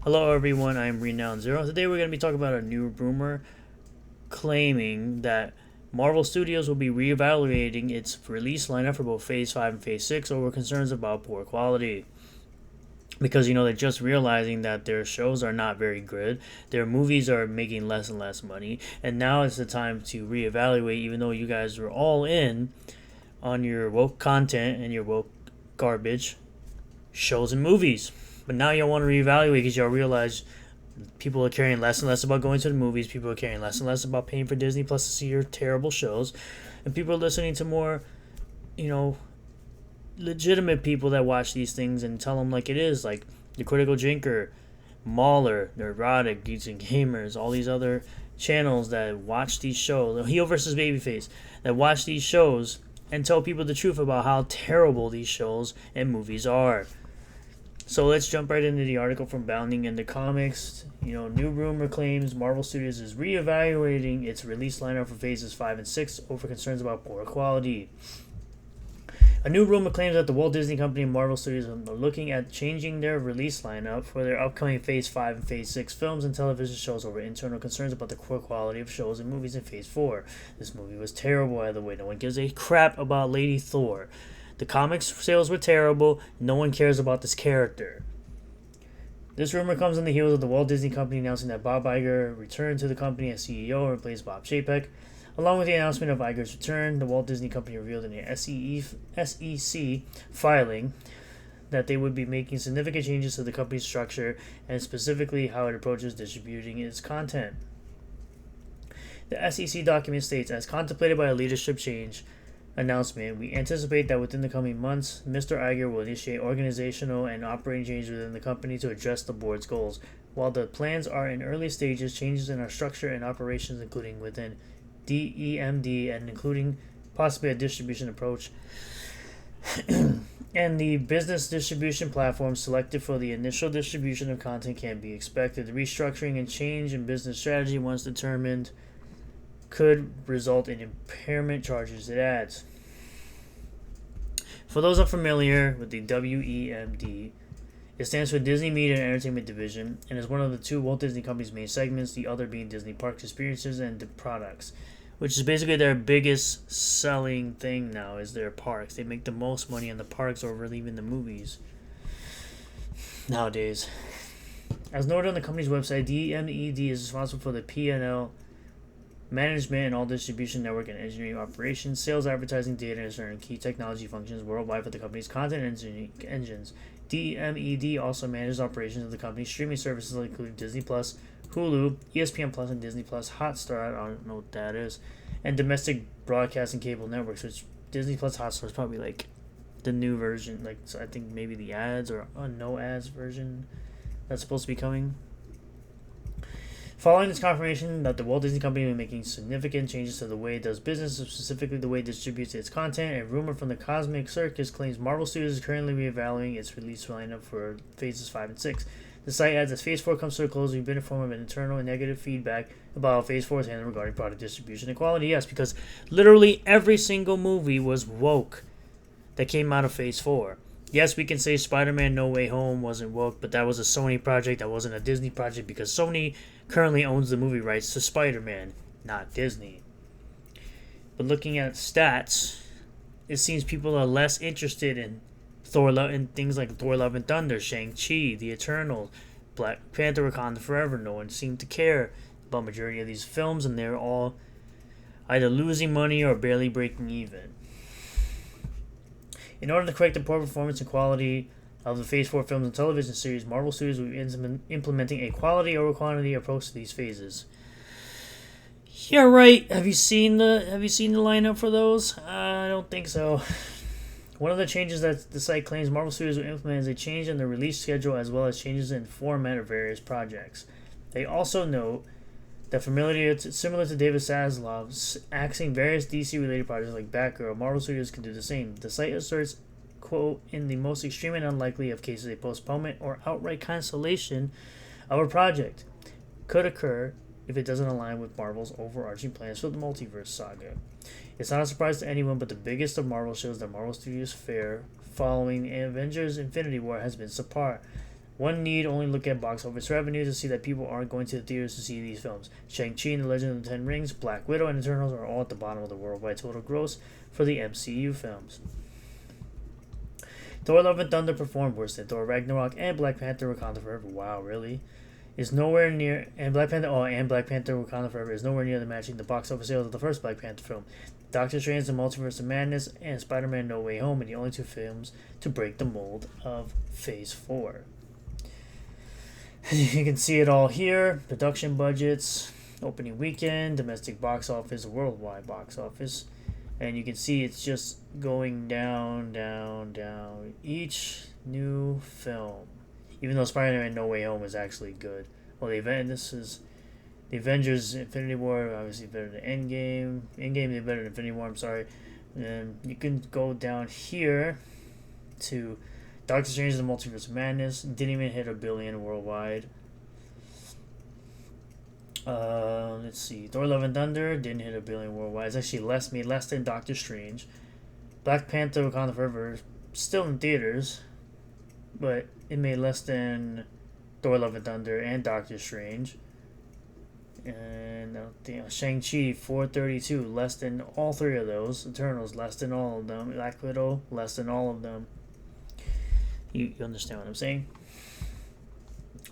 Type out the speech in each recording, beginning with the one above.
Hello everyone, I'm Renowned Zero. Today we're going to be talking about a new rumor claiming that Marvel Studios will be reevaluating its release lineup for both Phase 5 and Phase 6 over concerns about poor quality. Because, they're just realizing that their shows are not very good, their movies are making less and less money, and now it's the time to reevaluate, even though you guys were all in on your woke content and your woke garbage shows and movies. But now y'all want to reevaluate because y'all realize people are caring less and less about going to the movies. People are caring less and less about paying for Disney Plus to see your terrible shows. And people are listening to more, you know, legitimate people that watch these things and tell them like it is. Like the Critical Drinker, Mauler, Neurotic, Geeks and Gamers, all these other channels that watch these shows. Heel versus Babyface, that watch these shows and tell people the truth about how terrible these shows and movies are. So let's jump right into the article from Bounding into Comics. New rumor claims Marvel Studios is reevaluating its release lineup for Phases 5 and 6 over concerns about poor quality. A new rumor claims that the Walt Disney Company and Marvel Studios are looking at changing their release lineup for their upcoming Phase 5 and Phase 6 films and television shows over internal concerns about the poor quality of shows and movies in Phase 4. This movie was terrible, by the way. No one gives a crap about Lady Thor. The comics sales were terrible. No one cares about this character. This rumor comes on the heels of the Walt Disney Company announcing that Bob Iger returned to the company as CEO and replaced Bob Chapek. Along with the announcement of Iger's return, the Walt Disney Company revealed in a SEC filing that they would be making significant changes to the company's structure and specifically how it approaches distributing its content. The SEC document states, as contemplated by a leadership change announcement, we anticipate that within the coming months, Mr. Iger will initiate organizational and operating changes within the company to address the board's goals. While the plans are in early stages, changes in our structure and operations, including within DEMD and including possibly a distribution approach, and the business distribution platform selected for the initial distribution of content can be expected. The restructuring and change in business strategy, once determined, could result in impairment charges, it adds. For those unfamiliar with the WEMD, it stands for Disney Media and Entertainment Division and is one of the two Walt Disney Company's main segments, the other being Disney Parks Experiences and Products, which is basically their biggest selling thing now is their parks. They make the most money on the parks over even the movies nowadays. As noted on the company's website, DMED is responsible for the P&L management and all distribution, network, and engineering operations, sales, advertising, data, and certain key technology functions worldwide for the company's content engineering engines. DMED also manages operations of the company's streaming services, including Disney Plus, Hulu, ESPN Plus, and Disney Plus Hotstar. I don't know what that is, and domestic broadcast and cable networks. Which Disney Plus Hotstar is probably like the new version. Like, so I think maybe the ads or a no ads version that's supposed to be coming. Following this confirmation that the Walt Disney Company will be making significant changes to the way it does business, specifically the way it distributes its content, a rumor from the Cosmic Circus claims Marvel Studios is currently reevaluating its release lineup for Phases 5 and 6. The site adds, as Phase 4 comes to a close, we've been informed of internal and negative feedback about how Phase 4 is handled regarding product distribution and quality. Yes, because literally every single movie was woke that came out of Phase 4. Yes, we can say Spider-Man No Way Home wasn't woke, but that was a Sony project, that wasn't a Disney project, because Sony currently owns the movie rights to Spider-Man, not Disney. But looking at stats, it seems people are less interested in things like Thor Love and Thunder, Shang-Chi, The Eternals, Black Panther, Wakanda Forever. No one seemed to care about the majority of these films, and they're all either losing money or barely breaking even. In order to correct the poor performance and quality of the Phase 4 films and television series, Marvel Studios will be implementing a quality over quantity approach to these phases. Yeah, right. Have you seen the lineup for those? I don't think so. One of the changes that the site claims Marvel Studios will implement is a change in the release schedule as well as changes in format of various projects. They also note that similar to David Zaslav's axing various DC-related projects like Batgirl, Marvel Studios can do the same. The site asserts, quote, in the most extreme and unlikely of cases, a postponement or outright cancellation of a project could occur if it doesn't align with Marvel's overarching plans for the multiverse saga. It's not a surprise to anyone, but the biggest of Marvel shows that Marvel Studios fare following Avengers Infinity War has been subpar. One need only look at box office revenue to see that people aren't going to the theaters to see these films. Shang-Chi and the Legend of the Ten Rings, Black Widow, and Eternals are all at the bottom of the worldwide total gross for the MCU films. Thor: Love and Thunder performed worse than Thor: Ragnarok and Black Panther: Wakanda Forever. Wow, really? Is nowhere near, and Black Panther Wakanda Forever is nowhere near the matching the box office sales of the first Black Panther film. Doctor Strange: The Multiverse of Madness and Spider-Man: No Way Home are the only two films to break the mold of Phase 4. You can see it all here. Production budgets, opening weekend, domestic box office, worldwide box office. And you can see it's just going down, down, down. Each new film. Even though Spider-Man No Way Home is actually good. Well, the Avengers Infinity War, obviously better than Endgame. Endgame is better than Infinity War, I'm sorry. And you can go down here to Doctor Strange: The Multiverse of Madness. Didn't even hit $1 billion worldwide. Let's see. Thor: Love and Thunder didn't hit $1 billion worldwide. It's actually made less than Doctor Strange. Black Panther: Wakanda Forever still in theaters, but it made less than Thor: Love and Thunder and Doctor Strange. And Shang-Chi 432 less than all three of those. Eternals less than all of them. Black Widow less than all of them. You understand what I'm saying?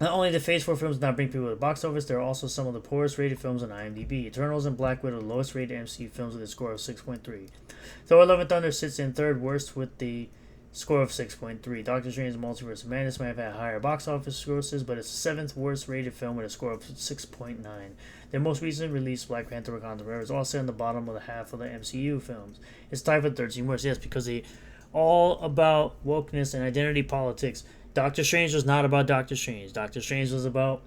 Not only did Phase 4 films not bring people to the box office, they're also some of the poorest rated films on IMDb. Eternals and Black Widow, the lowest rated MCU films with a score of 6.3. Thor: Love and Thunder sits in third worst with the score of 6.3. Doctor Strange: Multiverse of Madness might have had higher box office grosses, but it's the seventh worst rated film with a score of 6.9. Their most recent release, Black Panther: Wakanda Forever, is also in the bottom of the half of the MCU films. It's tied for 13 worst, yes, because they all about wokeness and identity politics. Doctor Strange was not about Doctor Strange. Doctor Strange was about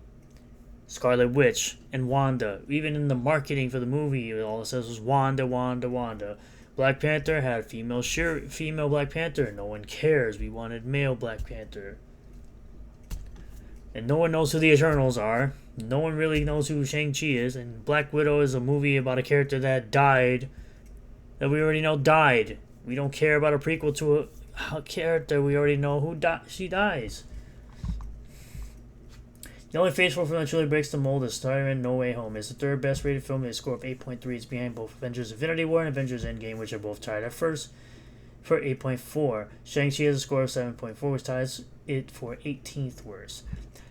Scarlet Witch and Wanda. Even in the marketing for the movie, all it says was Wanda, Wanda, Wanda. Black Panther had female Black Panther. No one cares. We wanted male Black Panther. And no one knows who the Eternals are. No one really knows who Shang-Chi is. And Black Widow is a movie about a character that died. That we already know died. We don't care about a prequel to a character we already know who she dies. The only Phase 4 film that truly breaks the mold is Spider-Man No Way Home. It's the third best rated film with a score of 8.3. It's behind both Avengers Infinity War and Avengers Endgame, which are both tied at first for 8.4. Shang-Chi has a score of 7.4, which ties it for 18th worst.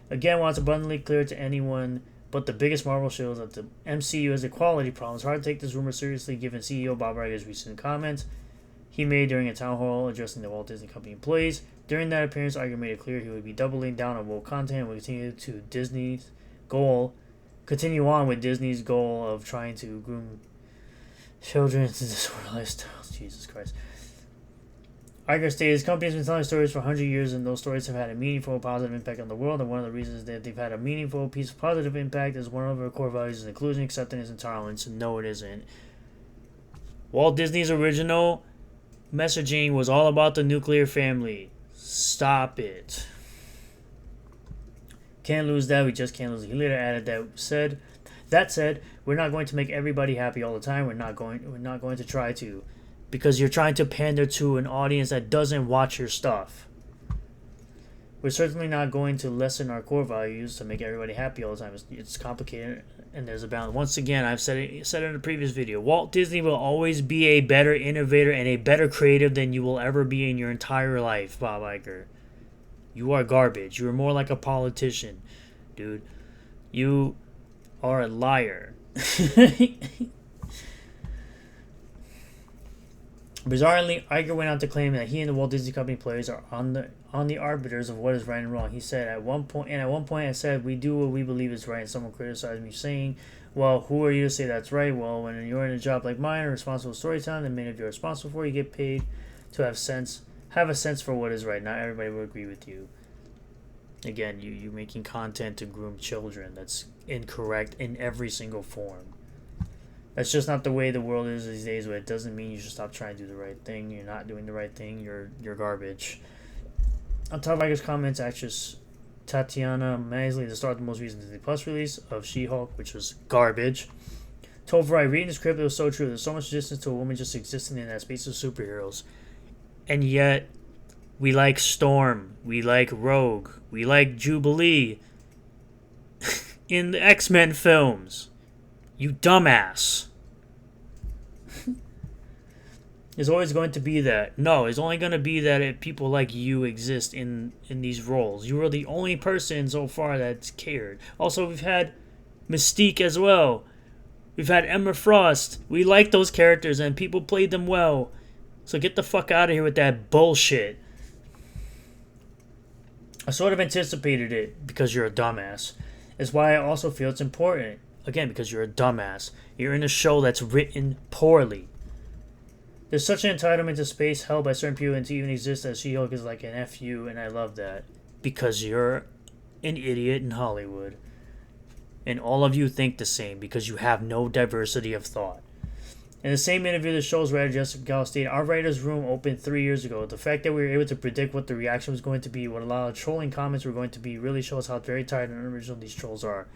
Again, while it's abundantly clear to anyone but the biggest Marvel shows that the MCU has a quality problem, it's hard to take this rumor seriously given CEO Bob Iger's recent comments he made during a town hall addressing the Walt Disney Company employees. During that appearance, Iger made it clear he would be doubling down on woke content and would continue on with Disney's goal of trying to groom children into disordered lifestyles. Jesus Christ. Iger stated his company has been telling stories for 100 years, and those stories have had a meaningful, positive impact on the world, and one of the reasons that they've had a meaningful, positive impact is one of our core values is inclusion, acceptance, and tolerance. No, it isn't. Walt Disney's original messaging was all about the nuclear family. Stop it. Can't lose that. We just can't lose it. He later added that said, we're not going to make everybody happy all the time. We're not going to try to, because you're trying to pander to an audience that doesn't watch your stuff. We're certainly not going to lessen our core values to make everybody happy all the time. It's complicated, and there's a balance. Once again, I've said it in a previous video. Walt Disney will always be a better innovator and a better creative than you will ever be in your entire life, Bob Iger. You are garbage. You are more like a politician, dude. You are a liar. Bizarrely, Iger went on to claim that he and the Walt Disney Company players are on the arbiters of what is right and wrong. He said, at one point I said, we do what we believe is right, and someone criticized me saying, well, who are you to say that's right? Well, when you're in a job like mine, responsible for storytelling, the minute you're responsible for, you get paid to have a sense for what is right. Not everybody will agree with you. Again, you're making content to groom children. That's incorrect in every single form. That's just not the way the world is these days, but it doesn't mean you should stop trying to do the right thing. You're not doing the right thing. You're garbage. On top of Iger's comments, actress Tatiana Maslany, the star of the most recent Disney Plus release of She-Hulk, which was garbage, told Variety, reading the script, it was so true. There's so much distance to a woman just existing in that space of superheroes. And yet, We like Storm. We like Rogue. We like Jubilee in the X-Men films. You dumbass. There's always going to be that. No, it's only going to be that if people like you exist in these roles. You were the only person so far that's cared. Also, we've had Mystique as well. We've had Emma Frost. We like those characters and people played them well. So get the fuck out of here with that bullshit. I sort of anticipated it because you're a dumbass. It's why I also feel it's important. Again, because you're a dumbass. You're in a show that's written poorly. There's such an entitlement to space held by certain people and to even exist as She-Hulk is like an FU, and I love that. Because you're an idiot in Hollywood. And all of you think the same because you have no diversity of thought. In the same interview, the show's writer Jessica Gall stated, "Our writer's room opened 3 years ago. The fact that we were able to predict what the reaction was going to be, what a lot of trolling comments were going to be, really shows how very tired and unoriginal these trolls are.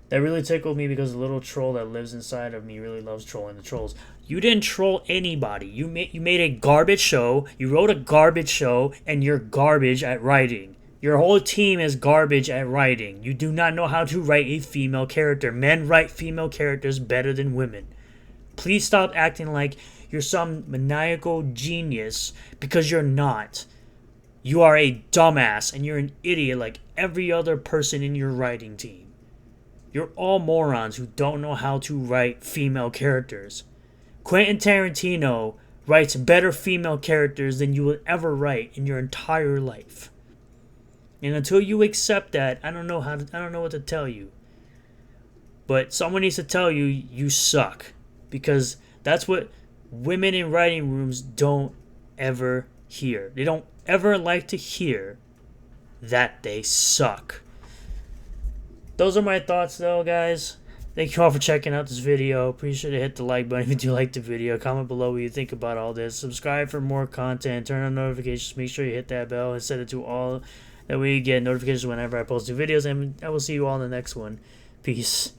That really tickled me because the little troll that lives inside of me really loves trolling the trolls." You didn't troll anybody. You made a garbage show. You wrote a garbage show, and you're garbage at writing. Your whole team is garbage at writing. You do not know how to write a female character. Men write female characters better than women. Please stop acting like you're some maniacal genius because you're not. You are a dumbass and you're an idiot like every other person in your writing team. You're all morons who don't know how to write female characters. Quentin Tarantino writes better female characters than you will ever write in your entire life. And until you accept that, I don't know what to tell you. But someone needs to tell you you suck. Because that's what women in writing rooms don't ever hear. They don't ever like to hear that they suck. Those are my thoughts though, guys. Thank you all for checking out this video. Please sure to hit the like button if you do like the video. Comment below what you think about all this. Subscribe for more content. Turn on notifications. Make sure you hit that bell and set it to all. That way you get notifications whenever I post new videos. And I will see you all in the next one. Peace.